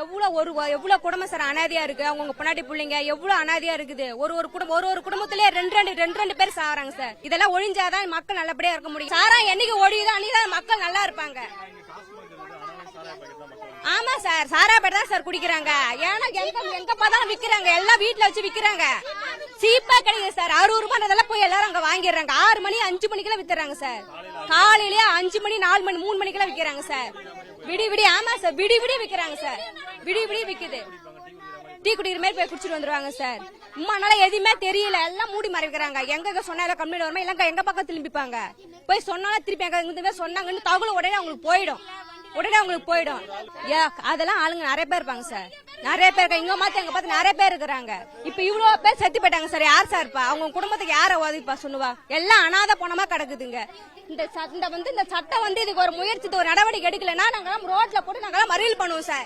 எவ்வளவு குடும்பம் சார் அனாதையா இருக்கு. அவங்க பொன்னாடி பிள்ளைங்க எவ்வளவு அனாதையா இருக்குது. ஒரு குடும்பத்திலே ரெண்டு பேர் சாராங்க சார். இதெல்லாம் ஒழிஞ்சாதான் மக்கள் நல்லபடியா இருக்க முடியும். சாரா என்னைக்கு ஒழியுதோ அன்னைக்கு மக்கள் நல்லா இருப்பாங்க. ஆமா சார், சாரா பேர் தான் சார் குடிக்கிறாங்க. ஏன்னா எங்க பார்த்தாலும் விக்கிறாங்க, எல்லாம் வீட்டுல வச்சு விக்கிறாங்க. சீப்பா கிடைக்குது சார். 60 ரூபாய் போய் எல்லாரும் அங்க வாங்கிடுறாங்க. 6 மணி 5 மணிக்கெல்லாம் வித்துறாங்க சார். காலையிலேயே 5 மணி 4 மணி 3 மணிக்கெல்லாம் விக்கிறாங்க சார். விடி ஆமா சார், விடி விக்கிறாங்க சார். விடி விக்குது. டீ குடிக்கிற மாதிரி போய் குடிச்சிட்டு வந்துருவாங்க சார். உமானால எதுவுமே தெரியல, எல்லாம் மூடி மறைக்கிறாங்க. எங்க சொன்னாலும் கம்ப்ளைண்ட் வருமா, இல்ல எங்க பக்கம் திரும்பிப்பாங்க. போய் சொன்னாலும் திருப்பி எங்க சொன்னாங்கன்னு தகவல் உடனே அவங்களுக்கு போயிடும். அதெல்லாம் ஆளுங்க நிறைய பேர் இருப்பாங்க சார். நிறைய பேர் இங்க மாத்தி அங்க பார்த்து நிறைய பேர் இருக்கிறாங்க. இப்ப இவ்வளவு பேர் செத்து போயிட்டாங்க சார். யார் சார் இருப்பா? அவங்க குடும்பத்துக்கு யார உதவிப்பா சொல்லுவா? எல்லாம் அனாதை போனமா கிடக்குதுங்க. இந்த சட்டம் இதுக்கு ஒரு முயற்சி, ஒரு நடவடிக்கை எடுக்கலன்னா நாங்க ரோட்ல போட்டு நாங்க மறியல் பண்ணுவோம் சார்.